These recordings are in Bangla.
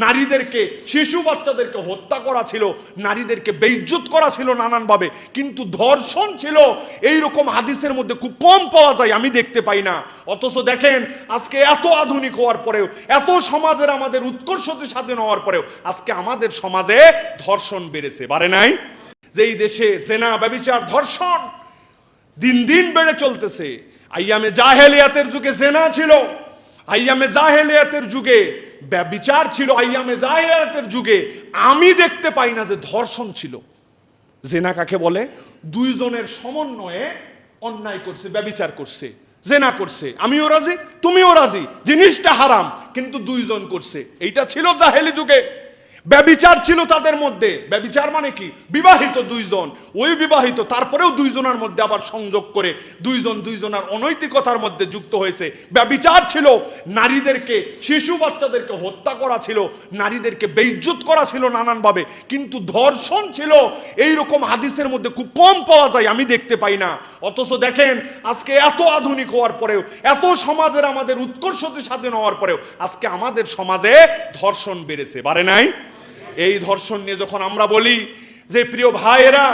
নারীদেরকে, শিশু বাচ্চাদেরকে হত্যা করা ছিল, নারীদেরকে বেইজ্জত করা ছিল নানানভাবে, কিন্তু ধর্ষণ ছিল এইরকম হাদিসের মধ্যে খুব কম পাওয়া যায়, আমি দেখতে পাই না। অথচ দেখেন আজকে এত আধুনিক হওয়ার পরেও, এত সমাজের আমাদের উৎকর্ষতে স্বাধীন হওয়ার পরেও আজকে আমাদের সমাজে ধর্ষণ বেড়েছে, বাড়ে নাই? যেই দেশে জেনা, ব্যভিচার, ধর্ষণ দিন দিন বেড়ে চলতেছে। আইয়ামে জাহেলিয়াতের যুগে জেনা ছিল, আইয়ামে জাহেলিয়াতের যুগে ব্যভিচার ছিল, আইয়ামে জাহেলিয়াতের যুগে আমি দেখতে পাই না যে ধর্ষণ ছিল। জেনা কাকে বলে? দুইজনের সমন্বয়ে অন্যায় করছে, ব্যভিচার করছে, জেনা করছে, আমিও রাজি তুমিও রাজি, জিনিসটা হারাম কিন্তু দুইজন করছে, এইটা ছিল জাহেলি যুগে। ব্যভিচার ছিল তাদের মধ্যে। ব্যভিচার মানে কি? বিবাহিত দুইজন, ওই বিবাহিত, তারপরেও দুইজনের মধ্যে আবার সংযোগ করে দুইজন দুইজনের অনৈতিকতার মধ্যে যুক্ত হয়েছে, ব্যভিচার ছিল। নারীদেরকে, শিশু বাচ্চাদেরকে হত্যা করা ছিল, নারীদেরকে বেইজ্জত করা ছিল নানানভাবে, কিন্তু ধর্ষণ ছিল এইরকম হাদিসের মধ্যে খুব কম পাওয়া যায়, আমি দেখতে পাই না। অথচ দেখেন আজকে এত আধুনিক হওয়ার পরেও, এত সমাজের আমাদের উৎকর্ষতে স্বাধীন হওয়ার পরেও আজকে আমাদের সমাজে ধর্ষণ বেড়েছে, বাড়ে নাই? এই ধর্ষণ নিয়ে যখন আমরা বলি যে প্রিয় ভাইয়েরা,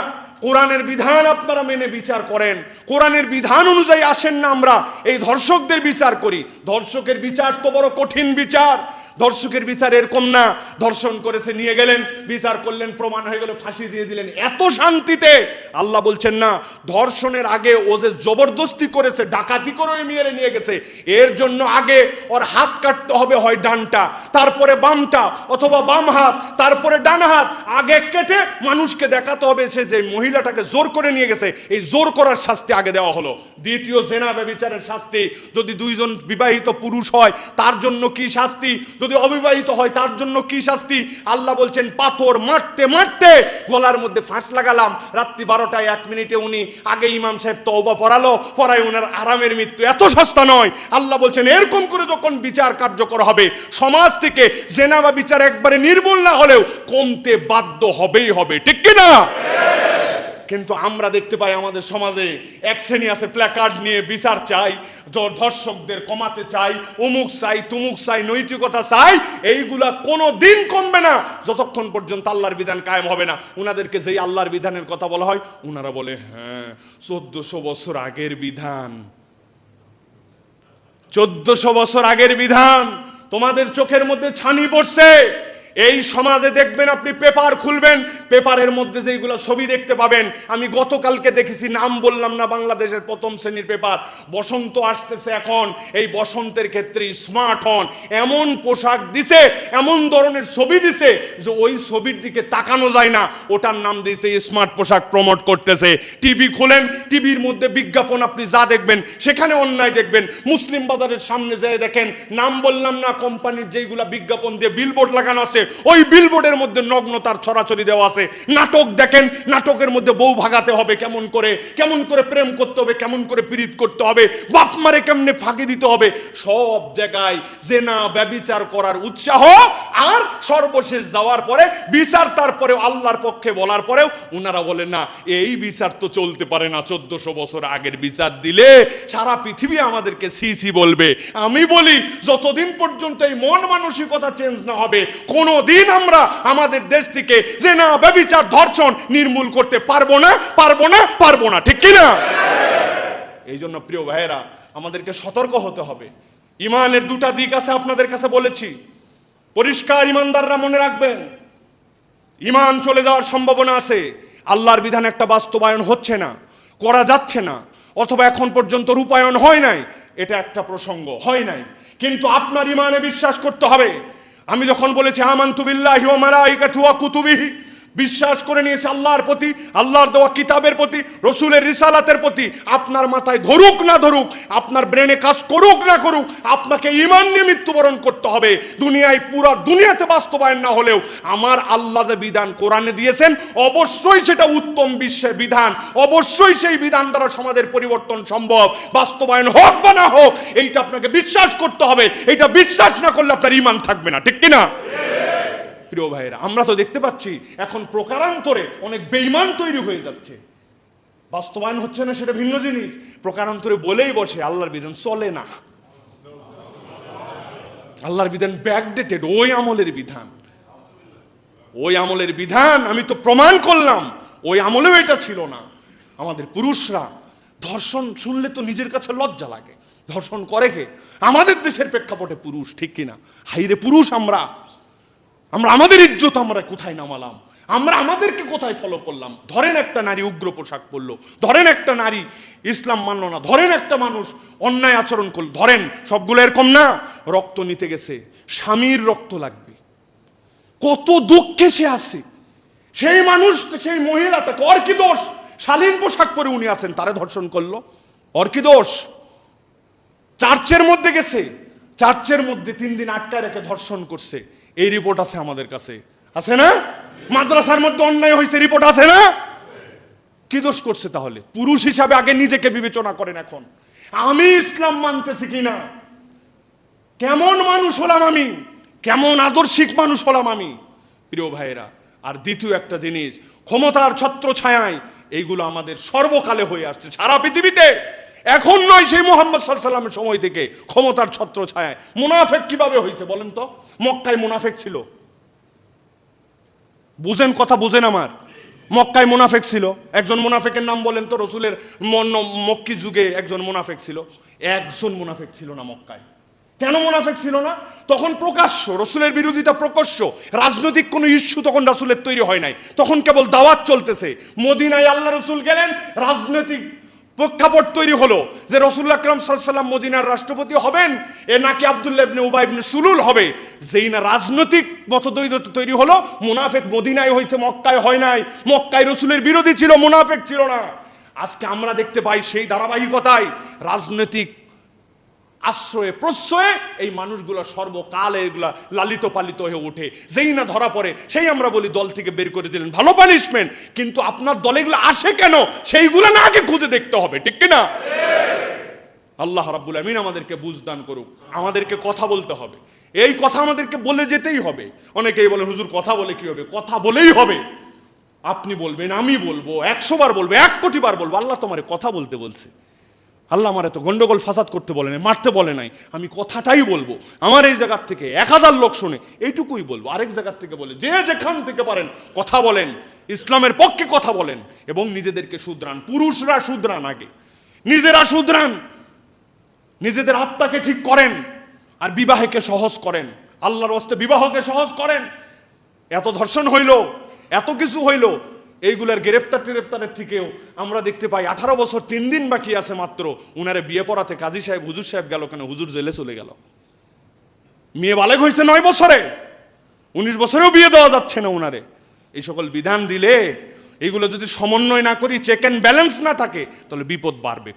কোরআনের বিধান আপনারা মেনে বিচার করেন, কোরআনের বিধান অনুযায়ী আসেন না আমরা এই ধর্ষকদের বিচার করি। ধর্ষকের বিচার তো বড় কঠিন বিচার। ধর্ষকের বিচার এরকম না, ধর্ষণ করেছে নিয়ে গেলেন, বিচার করলেন, প্রমাণ হয়ে গেল, ফাঁসি দিয়ে দিলেন, এত শান্তিতে। আল্লাহ বলছেন না, ধর্ষণের আগে ও যে জবরদস্তি করেছে, ডাকাতি করে মেরে নিয়ে গেছে, এর জন্য আগে ওর হাত কাটতে হবে, হয় ডানটা, তারপরে বামটা, অথবা বাম হাত, তারপরে ডান হাত, আগে কেটে মানুষকে দেখাতে হবে সে যে মহিলাটাকে জোর করে নিয়ে গেছে, এই জোর করার শাস্তি আগে দেওয়া হলো। দ্বিতীয় জেনা ব্যভিচারের শাস্তি, যদি দুইজন বিবাহিত পুরুষ হয় তার জন্য কি শাস্তি, যদি অবিবাহিত হয় তার জন্য কি শাস্তি। আল্লাহ বলছেন পাথর মারতে মারতে গলার মধ্যে ফাঁস লাগালাম, রাত্রি 12টায় 1 মিনিটে উনি আগে ইমাম সাহেব তওবা পড়ালো, পড়ায় ওনার আরামের মৃত্যু। এত সস্তা নয়। আল্লাহ বলছেন এরকম করে যখন বিচার কার্যকর হবে, সমাজ থেকে জেনা বা বিচার একবারে নির্মূল না হলেও কমতে বাধ্য হবেই হবে, ঠিক কি না? কিন্তু আমরা দেখতে পাই আমাদের সমাজে এক শ্রেণী আছে প্ল্যাকার্ড নিয়ে বিচার চাই, ধর্ষকদের কমাতে চাই, অমুক চাই, তুমুক চাই, নৈতিকতা চাই। এইগুলা কোনো দিন কমবে না যতক্ষণ পর্যন্ত আল্লাহর বিধান কায়েম হবে না। উনাদেরকে যেই আল্লাহর বিধানের কথা বলা হয়, উনারা বলে হ্যাঁ 1400 বছর আগের বিধান, 1400 বছর আগের বিধান, তোমাদের চোখের মধ্যে ছানি পড়ছে। এই সমাজে দেখবেন, আপনি পেপার খুলবেন, পেপারের মধ্যে যেগুলো ছবি দেখতে পাবেন, আমি গতকালকে দেখেছি, নাম বললাম না, বাংলাদেশের প্রথম শ্রেণীর পেপার, বসন্ত আসতেছে এখন, এই বসন্তের ক্ষেত্রে স্মার্ট হন, এমন পোশাক দিছে, এমন ধরনের ছবি দিছে যে ওই ছবির দিকে তাকানো যায় না, ওটার নাম দিয়েছে স্মার্ট পোশাক প্রমোট করতেছে। টিভি খোলেন, টিভির মধ্যে বিজ্ঞাপন আপনি যা দেখবেন সেখানে অন্যায় দেখবেন। মুসলিম বাজারের সামনে যেয়ে দেখেন, নাম বললাম না, কোম্পানির যেইগুলা বিজ্ঞাপন দিয়ে বিলবোর্ড লাগানো আছে, ওই বিলবোর্ডের মধ্যে নগ্নতার ছড়াছড়ি দেওয়া আছে। নাটক দেখেন, নাটকের মধ্যে বউ ভাগাতে হবে কেমন করে, কেমন করে প্রেম করতে হবে, কেমন করে পীড়িত করতে হবে, বাপ মারে কেমনে ফাঁকি দিতে হবে, সব জায়গায় জেনা ব্যভিচার করার উৎসাহ। আর সর্বশেষ যাওয়ার পরে বিচার, তারপরে আল্লাহর পক্ষে বলার পরেও উনারা বলেন না, এই বিচার তো চলতে পারে না, 1400 বছর আগের বিচার দিলে সারা পৃথিবী আমাদেরকে সি বলবে। আমি বলি, যতদিন পর্যন্ত এই মন মানসিকতা চেঞ্জ না হবে, কোনো দিন আমরা আমাদের দেশ থেকে জেনা ব্যভিচার ধর্ষণ নির্মূল করতে পারবো না, পারবো না, পারবো না, ঠিক কি না? এই জন্য প্রিয় ভাইয়েরা, আমাদেরকে সতর্ক হতে হবে। ইমানের দুটা দিক আছে, আপনাদের কাছে বলেছি, পরিষ্কার ইমানদাররা মনে রাখবেন, ইমান চলে যাওয়ার সম্ভাবনা আছে। আল্লাহর বিধান একটা বাস্তবায়ন হচ্ছে না, করা যাচ্ছে না, অথবা এখন পর্যন্ত রূপায়ণ হয় নাই, এটা একটা প্রসঙ্গ, হয় নাই, কিন্তু আপনার ইমানে বিশ্বাস করতে হবে। আমি যখন বলেছি আমানতু বিল্লাহি ওয়া মালাইকাতিহি ওয়া কুতুবিহি, বিশ্বাস করে নিয়েছে আল্লাহর প্রতি, আল্লাহর দেওয়া কিতাবের প্রতি, রসুলের রিসালাতের প্রতি, আপনার মাথায় ধরুক না ধরুক, আপনার ব্রেনে কাজ করুক না করুক, আপনাকে ঈমান নিয়ে মৃত্যুবরণ করতে হবে। দুনিয়ায়, পুরো দুনিয়াতে বাস্তবায়ন না হলেও আমার আল্লাহ যে বিধান কোরআনে দিয়েছেন, অবশ্যই সেটা উত্তম বিশ্বের বিধান, অবশ্যই সেই বিধান দ্বারা সমাজের পরিবর্তন সম্ভব। বাস্তবায়ন হোক বা না হোক, এইটা আপনাকে বিশ্বাস করতে হবে। এইটা বিশ্বাস না করলে আপনার ঈমান থাকবে না, ঠিক কিনা? প্রিয় ভাইয়েরা, আমরা তো দেখতে পাচ্ছি এখন প্রকারান্তরে অনেক বেঈমান তৈরি হয়ে যাচ্ছে। বাস্তবায়ন হচ্ছে না সেটা ভিন্ন জিনিস, প্রকারান্তরে বলেই বসে আল্লাহর বিধান চলে না, আল্লাহর বিধান ব্যাকডেটেড, ওই আমলের বিধান, ওই আমলের বিধান আমি তো প্রমাণ করলাম ওই আমলেও এটা ছিল না। আমাদের পুরুষরা ধর্ষণ শুনলে তো নিজের কাছে লজ্জা লাগে। ধর্ষণ করে কে? আমাদের দেশের প্রেক্ষাপটে পুরুষ, ঠিক কিনা? হাইরে পুরুষ আমরা আমাদের ইজ্জত আমরা কোথায় নামালাম? আমরা আমাদেরকে কোথায় ফলো করলাম? ধরেন একটা নারী উগ্র পোশাক পরলো, ধরেন একটা নারী ইসলাম মানল না, ধরেন একটা মানুষ অন্যায় আচরণ করল, ধরেন সবগুলো এরকম না। রক্ত নিতে গেছে, স্বামীর রক্ত লাগবে, কত দুঃখে সে আছে, সেই মানুষ, সেই মহিলাটাকে, ওর কি দোষ? শালীন পোশাক পরে উনি আছেন, তারে ধর্ষণ করলো, ওর কি দোষ? চার্চের মধ্যে গেছে, চার্চের মধ্যে 3 দিন আটকায় রেখে ধর্ষণ করছে, এই রিপোর্ট আছে আমাদের কাছে, আছে না? মাদ্রাসার মধ্যে অন্যায় হয়েছে, রিপোর্ট আছে না? কি দোষ করছে তাহলে? পুরুষ হিসাবে আগে নিজেকে বিবেচনা করেন। এখন আমি ইসলাম মানতেছি কিনা, কেমন মানুষ হলাম আমি, কেমন আদর্শিক মানুষ হলাম আমি, প্রিয় ভাইয়েরা। আর দ্বিতীয় একটা জিনিস, ক্ষমতার ছত্র ছায়ায় এইগুলো আমাদের সর্বকালে হয়ে আসছে সারা পৃথিবীতে। এখন নয়, সেই মুহাম্মদ সাল্লাল্লাহু আলাইহি ওয়াসাল্লামের সময় থেকে ক্ষমতার ছত্র ছায়ায়। মুনাফেক কিভাবে হয়েছে বলেন তো? মক্কায় মুনাফেক ছিল, বুঝেন কথা, বুঝেন আমার? মক্কায় মুনাফেক ছিল। একজন মুনাফেকের নাম বলেন তো? রসুলের মক্কি যুগে একজন মুনাফেক ছিল? একজন মুনাফেক ছিল না মক্কায়। কেন মুনাফেক ছিল না? তখন প্রকাশ্য রসুলের বিরোধিতা, প্রকাশ্য রাজনৈতিক কোনো ইস্যু তখন রাসূলের তৈরি হয় নাই, তখন কেবল দাওয়াত চলতেছে। মদিনায় আল্লাহ রসুল গেলেন, রাজনৈতিক প্রেক্ষাপট তৈরি হলো যে রাসূলুল্লাহ আকরাম সাল্লাল্লাহু আলাইহি ওয়াসাল্লাম মদিনার রাষ্ট্রপতি হবেন, এ নাকি আব্দুল্লাহ ইবনে উবাই ইবনে সুলুল হবে। যেই না রাজনৈতিক মতদ্বৈধতা তৈরি হলো, মুনাফেক মদিনায় হয়েছে, মক্কায় হয় নাই। মক্কায় রসুলের বিরোধী ছিল, মুনাফেক ছিল না। আজকে আমরা দেখতে পাই সেই ধারাবাহিকতায় রাজনৈতিক আশ্রয়ে প্রশ্রয়ে এই মানুষগুলো সর্বকালে এগুলা লালিত পালিত হয়ে ওঠে। যেই না ধরা পড়ে, সেই আমরা বলি দল থেকে বের করে দিলেন, ভালো পানিশমেন্ট। কিন্তু আপনার দলে এগুলো আসে কেন, সেইগুলো না আগে খুঁজে দেখতে হবে, ঠিক কিনা? আল্লাহ রাব্বুল আমিন আমাদেরকে বুঝদান করুক। আমাদেরকে কথা বলতে হবে, এই কথা আমাদেরকে বলে যেতেই হবে। অনেকেই বলে হুজুর কথা বলে কি হবে? কথা বলেই হবে। আপনি বলবেন, আমি বলবো, 100 বার বলবো, 1 কোটি বার বলবো। আল্লাহ তোমারে কথা বলতে বলছে। আল্লাহ আমার এত গন্ডগোল ফাসাদ করতে বলে নাই, মারতে বলে নাই। আমি কথাটাই বলবো। আমার এই জায়গার থেকে 1000 লোক শুনে, এইটুকুই বলবো। আরেক জায়গার থেকে বলে, যে যেখান থেকে পারেন কথা বলেন, ইসলামের পক্ষে কথা বলেন এবং নিজেদেরকে শুধরান। পুরুষরা শুধরান, আগে নিজেরা শুধরান, নিজেদের আত্মাকে ঠিক করেন, আর বিবাহকে সহজ করেন। আল্লাহর ওয়াস্তে বিবাহকে সহজ করেন। এত ধর্ষণ হইল, এত কিছু হইল, এইগুলার গ্রেফতারের থেকেও আমরা দেখতে পাই 18 বছর 3 দিন বাকি আছে মাত্র, উনারে বিয়ে পড়াতে কাজী সাহেব, হুজুর সাহেব গেল কেন? হুজুর জেলে চলে গেল। মেয়ে বালেগ হয়েছে 9 বছরে, 19 বছরেও বিয়ে দেওয়া যাচ্ছে না উনারে। এই সকল বিধান দিলে, এইগুলো যদি সমন্বয় না করি, চেক অ্যান্ড ব্যালেন্স না থাকে, তাহলে বিপদ বাড়বে।